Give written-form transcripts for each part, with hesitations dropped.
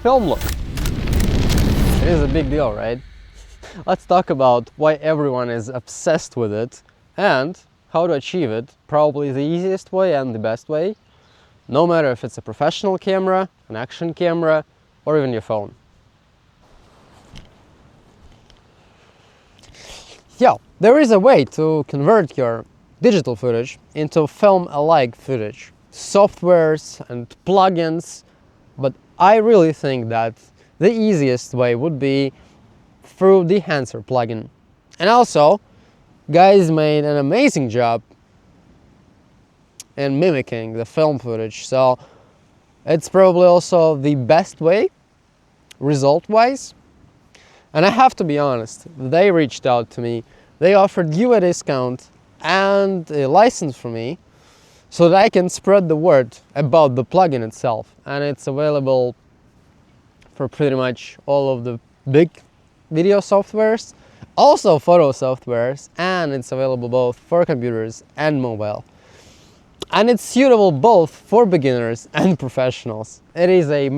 film look. It is a big deal, right? Let's talk about why everyone is obsessed with it and how to achieve it. Probably the easiest way and the best way, no matter if it's a professional camera, an action camera, or even your phone. Yeah, there is a way to convert your digital footage into film-alike footage. Softwares and plugins, but I really think that the easiest way would be through the Dehancer plugin. And also, guys made an amazing job in mimicking the film footage, so it's probably also the best way, result-wise. And I have to be honest, they reached out to me, they offered you a discount and a license for me so that I can spread the word about the plugin itself. And it's available for pretty much all of the big video softwares, also photo softwares, and it's available both for computers and mobile. And it's suitable both for beginners and professionals. It is a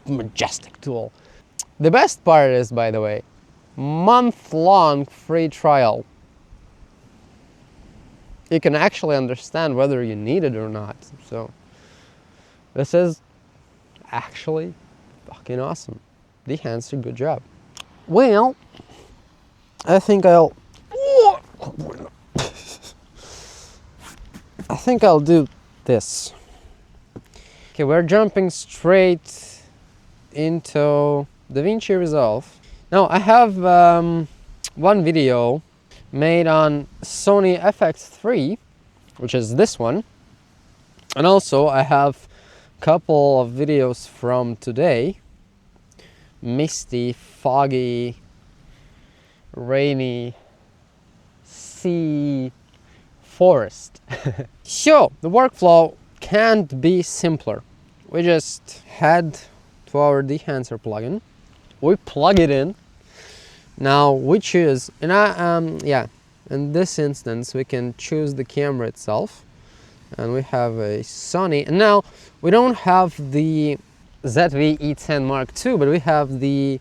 majestic tool. The best part is, by the way, month-long free trial. You can actually understand whether you need it or not. So this is actually fucking awesome. Dehancer, good job. Well, I think I'll do this. Okay, we're jumping straight into DaVinci Resolve. Now I have one video made on Sony FX3, which is this one, and also I have a couple of videos from today. Misty, foggy, rainy, sea, forest. So the workflow can't be simpler. We just head to our Dehancer plugin, we plug it in. Now we choose, and in this instance we can choose the camera itself, and we have a Sony. And now we don't have the ZV-E10 Mark II, but we have the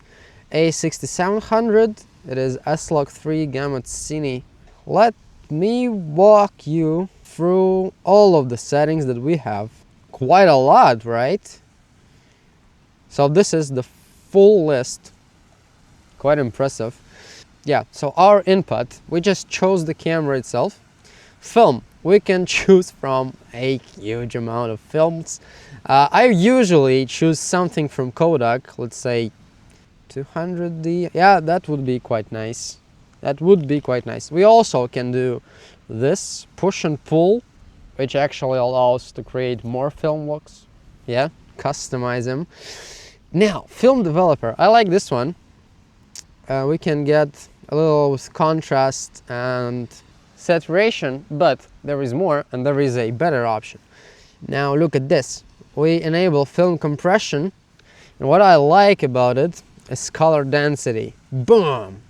A6700. It is S-Log3 Gamma Cine. Let me walk you through all of the settings that we have. Quite a lot, right? So this is the full list. Quite impressive. Yeah, so our input, we just chose the camera itself. Film, we can choose from a huge amount of films. I usually choose something from Kodak, let's say 200D. Yeah, that would be quite nice. That would be quite nice. We also can do this push and pull, which actually allows to create more film looks. Yeah, customize them. Now, film developer, I like this one. We can get a little with contrast and saturation, but there is more, and there is a better option. Now look at this. We enable film compression, and what I like about it is color density. Boom!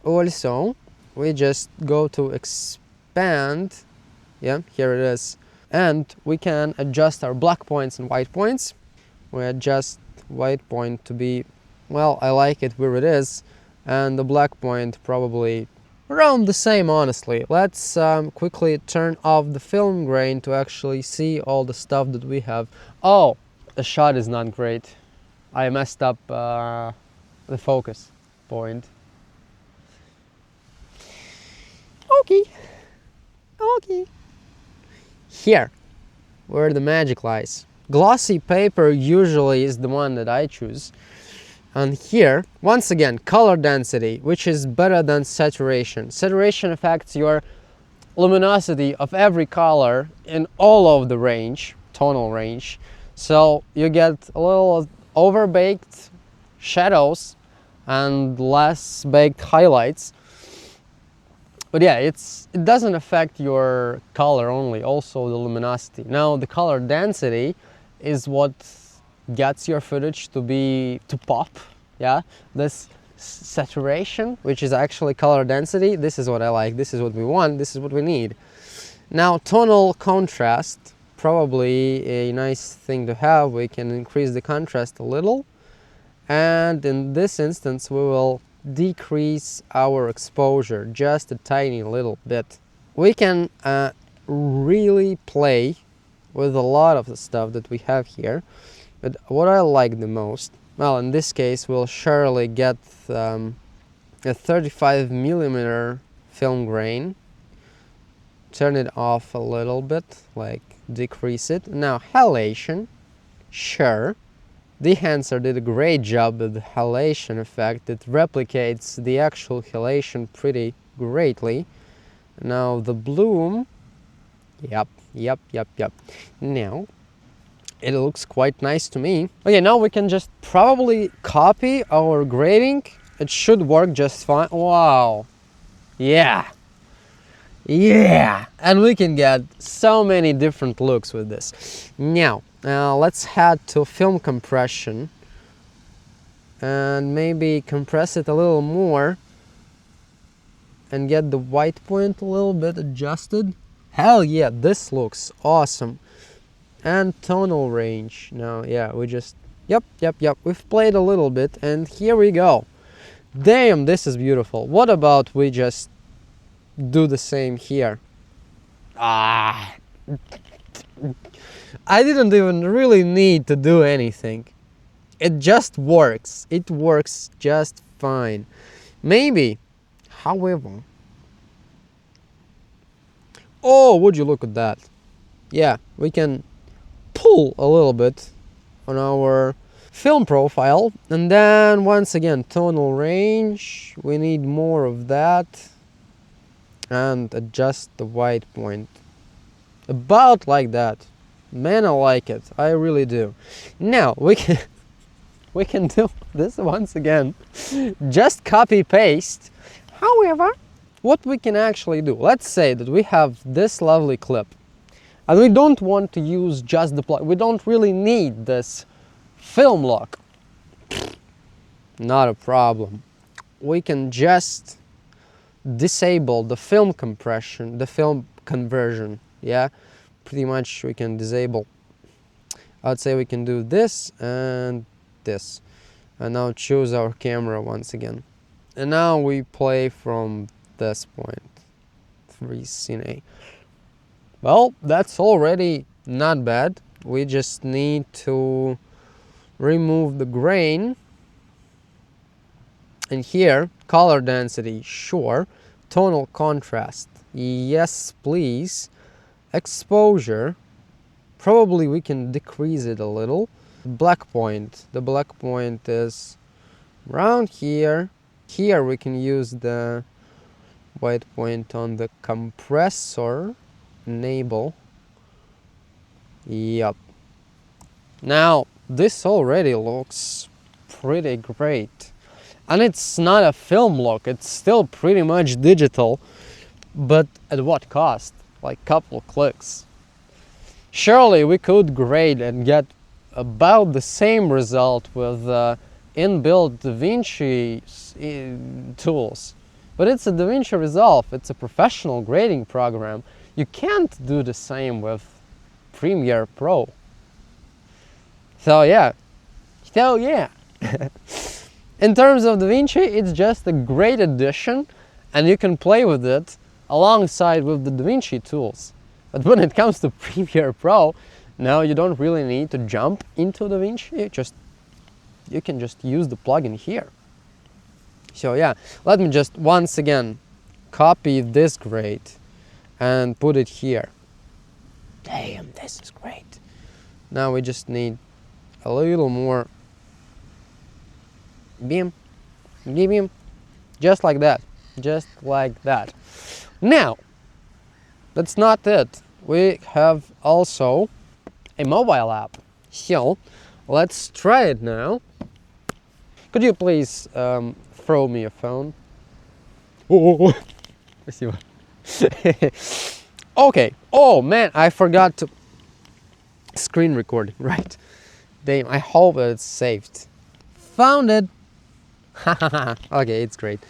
Also, we just go to expand. Yeah, here it is. And we can adjust our black points and white points. We adjust white point to be, well, I like it where it is, and the black point probably around the same, honestly. Let's quickly turn off the film grain to actually see all the stuff that we have. Oh, the shot is not great. I messed up the focus point. Okay. Okay. Here, where the magic lies. Glossy paper usually is the one that I choose. And here, once again, color density, which is better than saturation. Saturation affects your luminosity of every color in all of the range, tonal range. So you get a little overbaked shadows and less baked highlights. But yeah, it doesn't affect your color only, also the luminosity. Now the color density is what gets your footage to pop. Yeah, this saturation, which is actually color density, this is what I like, this is what we want, this is what we need. Now tonal contrast, probably a nice thing to have. We can increase the contrast a little, and in this instance we will decrease our exposure just a tiny little bit. We can really play with a lot of the stuff that we have here, but what I like the most, well, in this case we'll surely get a 35mm film grain. Turn it off a little bit, like decrease it. Now halation, sure. Dehancer did a great job with the halation effect. It replicates the actual halation pretty greatly. Now the bloom, yep. Now it looks quite nice to me. Okay, now we can just probably copy our grading. It should work just fine. Wow, yeah, and we can get so many different looks with this. Now let's head to film compression and maybe compress it a little more and get the white point a little bit adjusted. Hell yeah, this looks awesome. And tonal range. Now, yeah, we just, yep, we've played a little bit, and here we go. Damn, this is beautiful. What about we just do the same here? I didn't even really need to do anything. It just works. It works just fine. Maybe, however, oh, would you look at that? Yeah, we can pull a little bit on our film profile, and then once again tonal range, we need more of that, and adjust the white point about like that. Man, I like it, I really do. Now we can do this once again, just copy paste. However, what we can actually do, let's say that we have this lovely clip and we don't want to use just the plug. We don't really need this film lock. Not a problem. We can just disable the film compression, the film conversion. Yeah, pretty much we can disable. I'd say we can do this and this. And now choose our camera once again. And now we play from this point, 3 Cine. Well, that's already not bad. We just need to remove the grain. And here, color density, sure. Tonal contrast, yes please. Exposure, probably we can decrease it a little. Black point, the black point is around here. Here we can use the white point on the compressor. Enable. Yep. Now this already looks pretty great, and it's not a film look, it's still pretty much digital, but at what cost? Like couple clicks. Surely we could grade and get about the same result with inbuilt DaVinci tools, but it's a DaVinci Resolve, it's a professional grading program. You can't do the same with Premiere Pro. So yeah. In terms of DaVinci, it's just a great addition, and you can play with it alongside with the DaVinci tools. But when it comes to Premiere Pro, now you don't really need to jump into DaVinci. You can just use the plugin here. So yeah, let me just once again copy this grade and put it here. Damn, this is great. Now we just need a little more beam, just like that, Now, that's not it. We have also a mobile app. So, let's try it now. Could you please throw me a phone? Oh, спасибо. Okay. Oh man, I forgot to screen recording. Right. Damn. I hope that it's saved. Found it. Okay, it's great.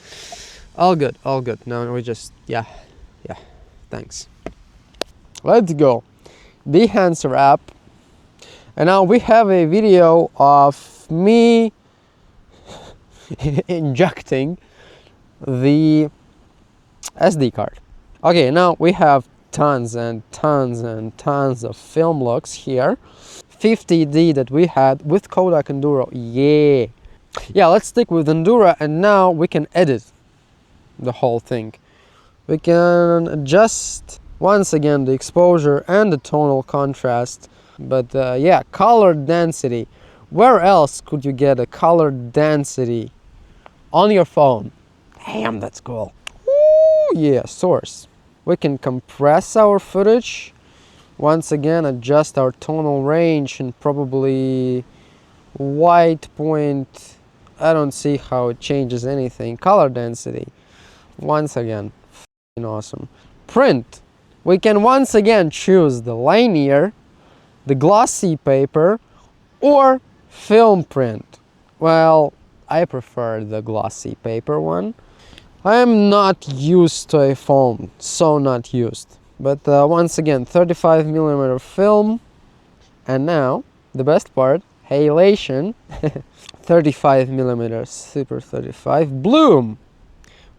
All good. Now we just yeah. Thanks. Let's go. Dehancer app. And now we have a video of me injecting the SD card. Okay, now we have tons and tons and tons of film looks here. 50D that we had with Kodak Enduro. Yeah, let's stick with Enduro, and now we can edit the whole thing. We can adjust once again the exposure and the tonal contrast. But yeah, color density. Where else could you get a color density on your phone? Damn, that's cool. Ooh, yeah, source. We can compress our footage. Once again, adjust our tonal range and probably white point. I don't see how it changes anything. Color density. Once again, awesome. Print. We can once again choose the linear, the glossy paper, or film print. Well, I prefer the glossy paper one. I am not used to a phone, so not used. But once again, 35mm film. And now, the best part, halation. 35mm, super 35. Bloom.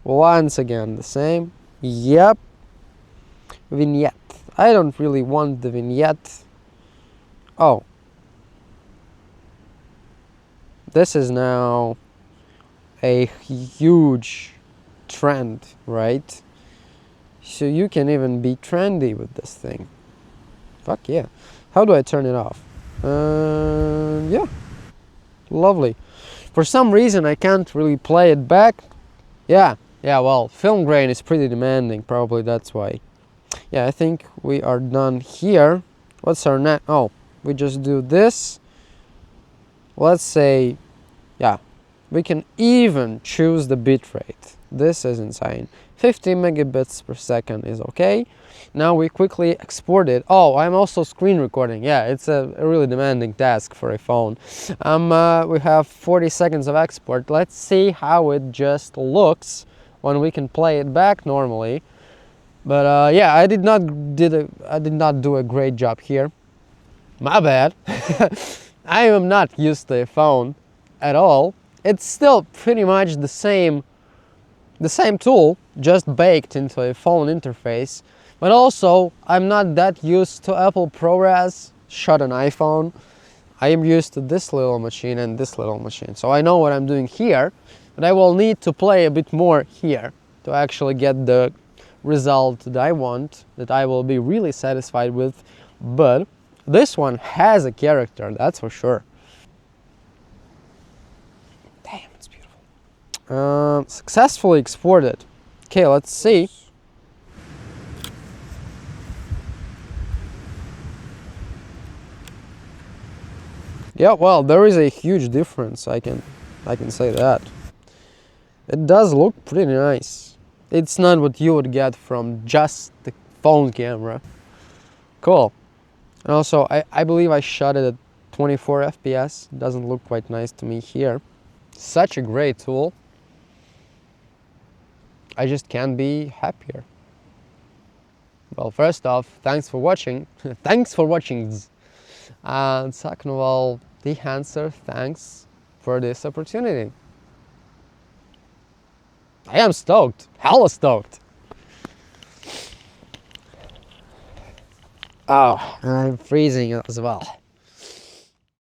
Once again, the same. Yep. Vignette. I don't really want the vignette. Oh. This is now a huge trend, right? So you can even be trendy with this thing. Fuck yeah. How do I turn it off? Yeah. Lovely. For some reason I can't really play it back. Yeah, well, film grain is pretty demanding, probably that's why. Yeah, I think we are done here. What's our next? Oh, we just do this. Let's say, yeah, we can even choose the bitrate. This is insane. 50 megabits per second is okay. Now we quickly export it. Oh, I'm also screen recording. Yeah, it's a really demanding task for a phone. We have 40 seconds of export. Let's see how it just looks when we can play it back normally. But yeah, I did not do a great job here. My bad. I am not used to a phone at all. It's still pretty much the same tool, just baked into a phone interface. But also, I'm not that used to Apple ProRes, shot an iPhone. I am used to this little machine and this little machine. So I know what I'm doing here, but I will need to play a bit more here to actually get the result that I want, that I will be really satisfied with. But this one has a character, that's for sure. Damn, it's beautiful. Successfully exported. Okay, let's see. Yeah, well, there is a huge difference, I can say that. It does look pretty nice. It's not what you would get from just the phone camera. Cool. And also, I believe I shot it at 24 FPS. It doesn't look quite nice to me here. Such a great tool. I just can't be happier. Well, first off, thanks for watching. Thanks for watching. And second of all, Dehancer, thanks for this opportunity. I am stoked, hella stoked. Oh, and I'm freezing as well.